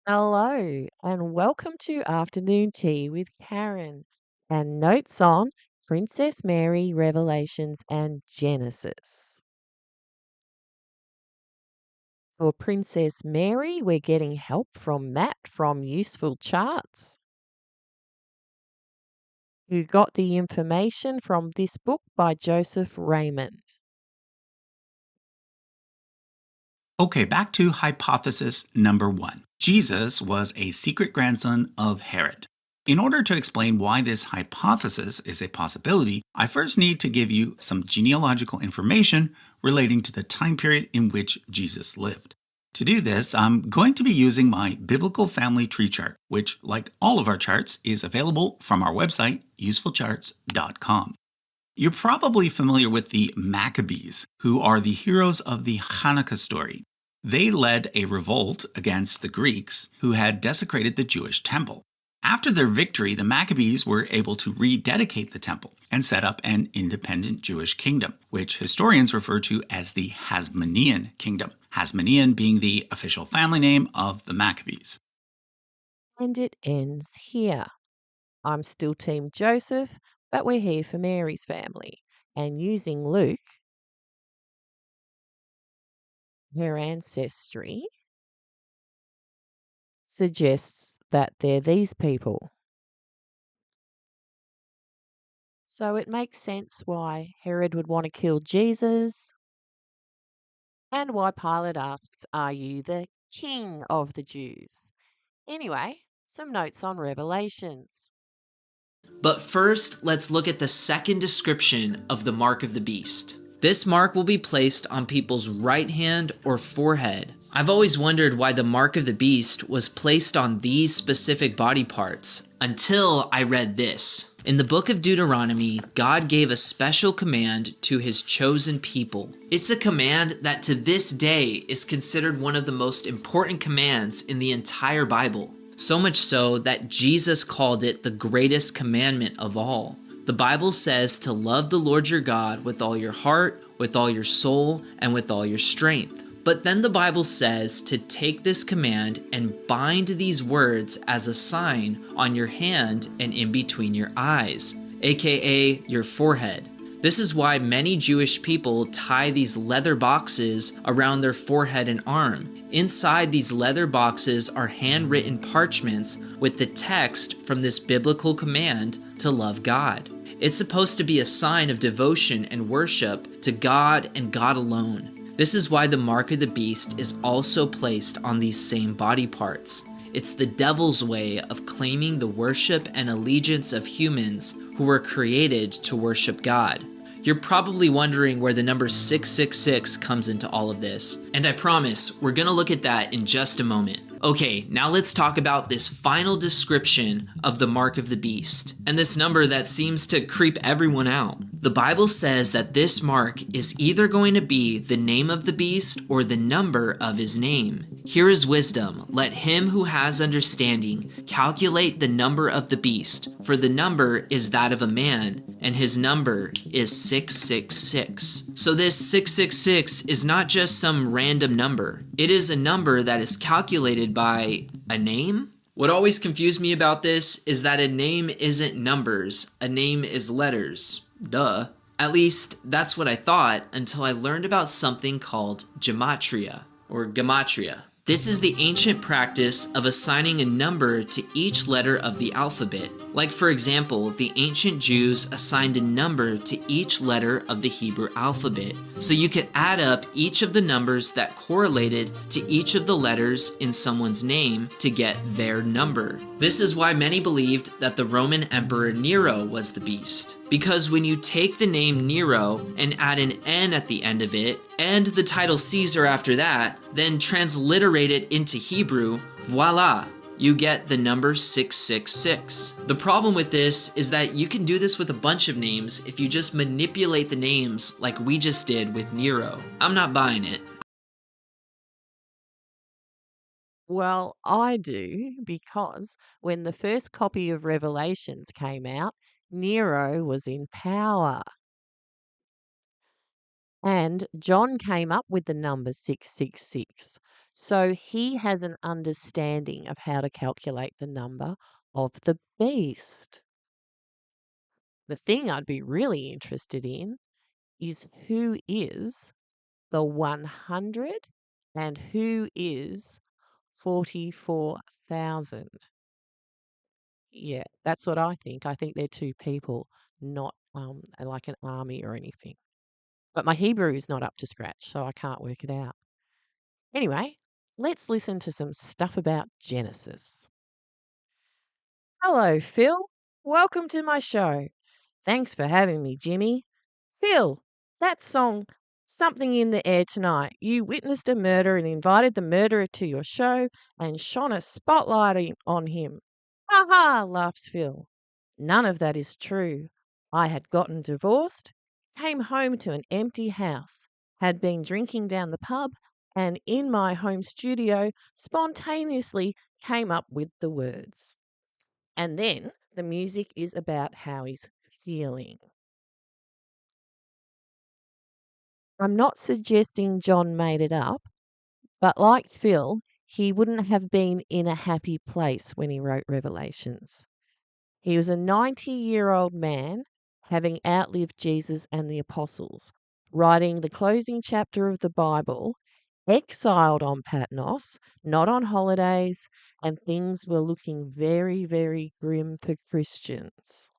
Hello, and welcome to Afternoon Tea with Karen and notes on Princess Mary, Revelations, and Genesis. For Princess Mary, we're getting help from Matt from Useful Charts, who got the information from this book by Joseph Raymond. Okay, back to hypothesis number one. Jesus was a secret grandson of Herod. In order to explain why this hypothesis is a possibility, I first need to give you some genealogical information relating to the time period in which Jesus lived. To do this, I'm going to be using my biblical family tree chart, which, like all of our charts, is available from our website, usefulcharts.com. You're probably familiar with the Maccabees, who are the heroes of the Hanukkah story. They led a revolt against the Greeks, who had desecrated the Jewish temple. After their victory, the Maccabees were able to rededicate the temple and set up an independent Jewish kingdom, which historians refer to as the Hasmonean kingdom, Hasmonean being the official family name of the Maccabees. And it ends here. I'm still Team Joseph, but we're here for Mary's family. And using Luke, her ancestry, suggests that they're these people. So it makes sense why Herod would want to kill Jesus and why Pilate asks, "Are you the king of the Jews?" Anyway, some notes on Revelations. But first, let's look at the second description of the mark of the beast. This mark will be placed on people's right hand or forehead. I've always wondered why the mark of the beast was placed on these specific body parts until I read this. In the book of Deuteronomy, God gave a special command to his chosen people. It's a command that to this day is considered one of the most important commands in the entire Bible. So much so that Jesus called it the greatest commandment of all. The Bible says to love the Lord your God with all your heart, with all your soul, and with all your strength. But then the Bible says to take this command and bind these words as a sign on your hand and in between your eyes, aka your forehead. This is why many Jewish people tie these leather boxes around their forehead and arm. Inside these leather boxes are handwritten parchments with the text from this biblical command to love God. It's supposed to be a sign of devotion and worship to God and God alone. This is why the mark of the beast is also placed on these same body parts. It's the devil's way of claiming the worship and allegiance of humans who were created to worship God. You're probably wondering where the number 666 comes into all of this, and I promise we're gonna look at that in just a moment. Okay, now let's talk about this final description of the mark of the beast, and this number that seems to creep everyone out. The Bible says that this mark is either going to be the name of the beast or the number of his name. Here is wisdom. Let him who has understanding calculate the number of the beast, for the number is that of a man, and his number is 666. So this 666 is not just some random number. It is a number that is calculated by a name? What always confused me about this is that a name isn't numbers, a name is letters. Duh. At least, that's what I thought until I learned about something called gematria, or gematria. This is the ancient practice of assigning a number to each letter of the alphabet. Like, for example, the ancient Jews assigned a number to each letter of the Hebrew alphabet. So you could add up each of the numbers that correlated to each of the letters in someone's name to get their number. This is why many believed that the Roman Emperor Nero was the beast. Because when you take the name Nero and add an N at the end of it, and the title Caesar after that, then transliterate it into Hebrew, voila, you get the number 666. The problem with this is that you can do this with a bunch of names if you just manipulate the names like we just did with Nero. I'm not buying it. Well, I do, because when the first copy of Revelations came out, Nero was in power. And John came up with the number 666. So he has an understanding of how to calculate the number of the beast. The thing I'd be really interested in is who is the 100 and who is 44,000. Yeah, that's what I think. I think they're two people, not like an army or anything. But my Hebrew is not up to scratch, so I can't work it out. Anyway, let's listen to some stuff about Genesis. Hello, Phil. Welcome to my show. Thanks for having me, Jimmy. Phil, that song, Something in the Air Tonight, you witnessed a murder and invited the murderer to your show and shone a spotlight on him. Ha ha, laughs Phil. None of that is true. I had gotten divorced, came home to an empty house, had been drinking down the pub, and in my home studio spontaneously came up with the words. And then the music is about how he's feeling. I'm not suggesting John made it up, but like Phil, he wouldn't have been in a happy place when he wrote Revelations. He was a 90-year-old man, having outlived Jesus and the apostles, writing the closing chapter of the Bible, exiled on Patmos, not on holidays, and things were looking very, very grim for Christians.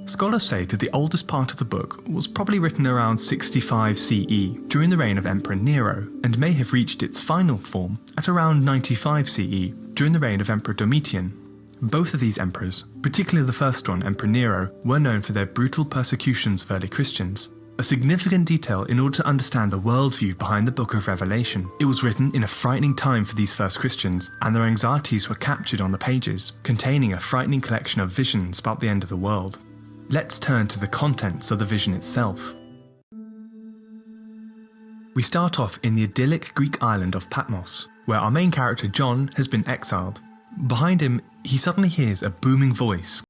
Scholars say that the oldest part of the book was probably written around 65 CE during the reign of Emperor Nero, and may have reached its final form at around 95 CE during the reign of Emperor Domitian. Both of these emperors, particularly the first one, Emperor Nero, were known for their brutal persecutions of early Christians. A significant detail in order to understand the worldview behind the Book of Revelation. It was written in a frightening time for these first Christians, and their anxieties were captured on the pages, containing a frightening collection of visions about the end of the world. Let's turn to the contents of the vision itself. We start off in the idyllic Greek island of Patmos, where our main character John has been exiled. Behind him, he suddenly hears a booming voice.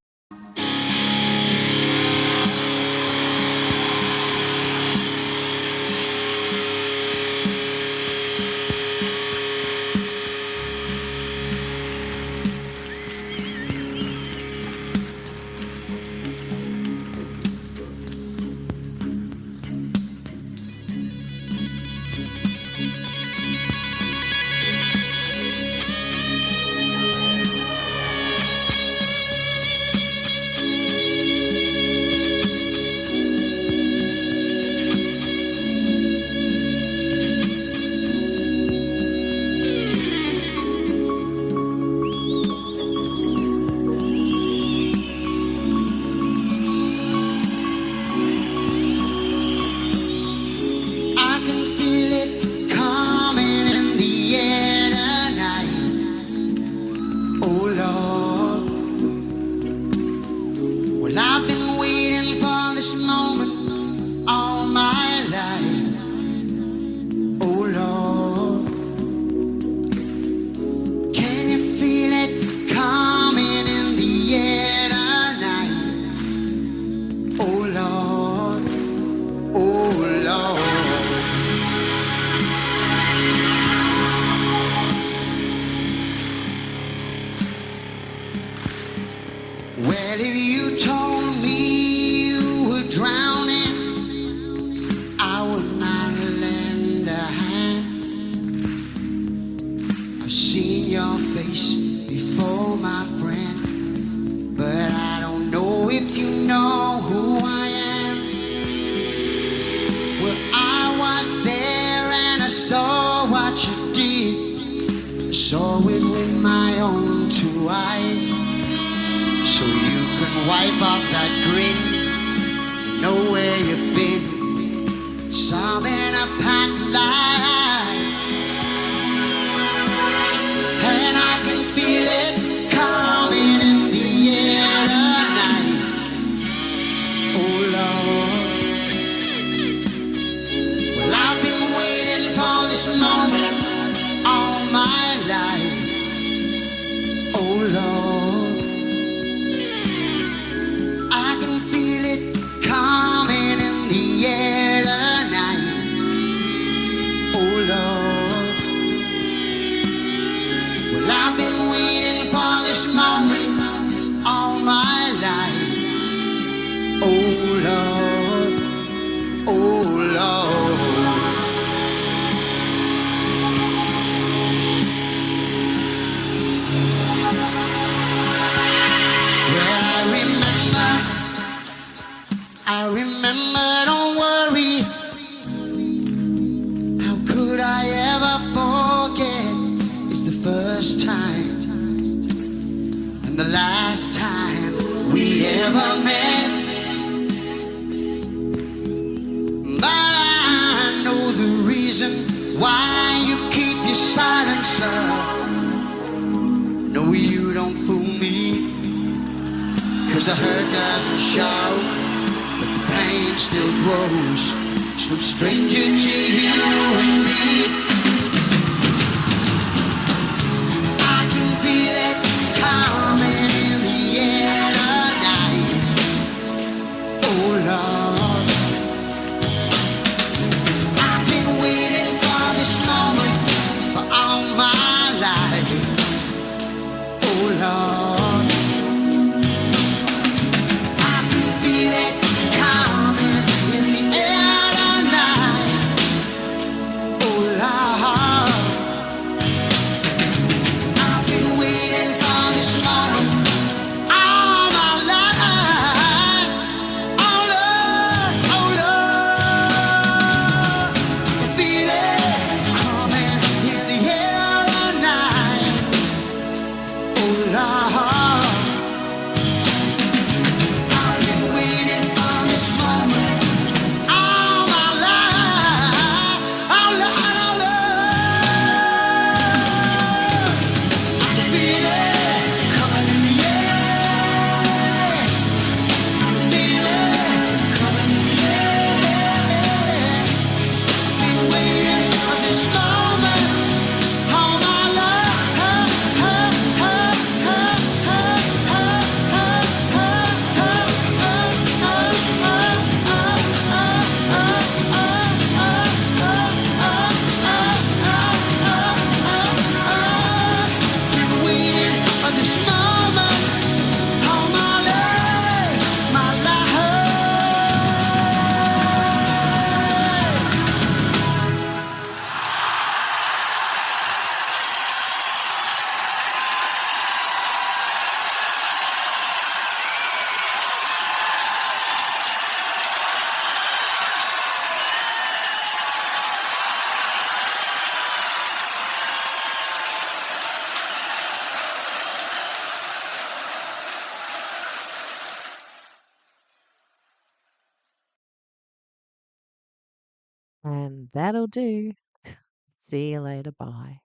Well, if you told me you were drowning, I would not lend a hand. I've seen your face before, my friend, but I don't know if you know who I am. Well, I was there and I saw what you did. I saw it with my own two eyes. So you can wipe off that grin, know where you've been, something a packed lies. And I can feel it coming in the air tonight. Oh Lord, well I've been waiting for this moment all my life. Oh Lord, coming in ever met. But I know the reason why you keep your silence, sir. No, you don't fool me, 'cause the hurt doesn't show, but the pain still grows. It's no stranger to you and me. I can feel it coming in the air tonight. Oh Lord, I've been waiting for this moment for all my life. Oh Lord, I can feel it coming in the air tonight. Oh Lord, I've been waiting for this moment all my life. Oh Lord, oh Lord, I can feel it coming in the air tonight. Oh Lord, I've been waiting for this moment all my life. Oh Lord, oh Lord, I can feel it coming in the air. I can feel it coming in the air. Been waiting for this moment all my life. Been waiting for this moment all my life, my life. And that'll do. See you later. Bye.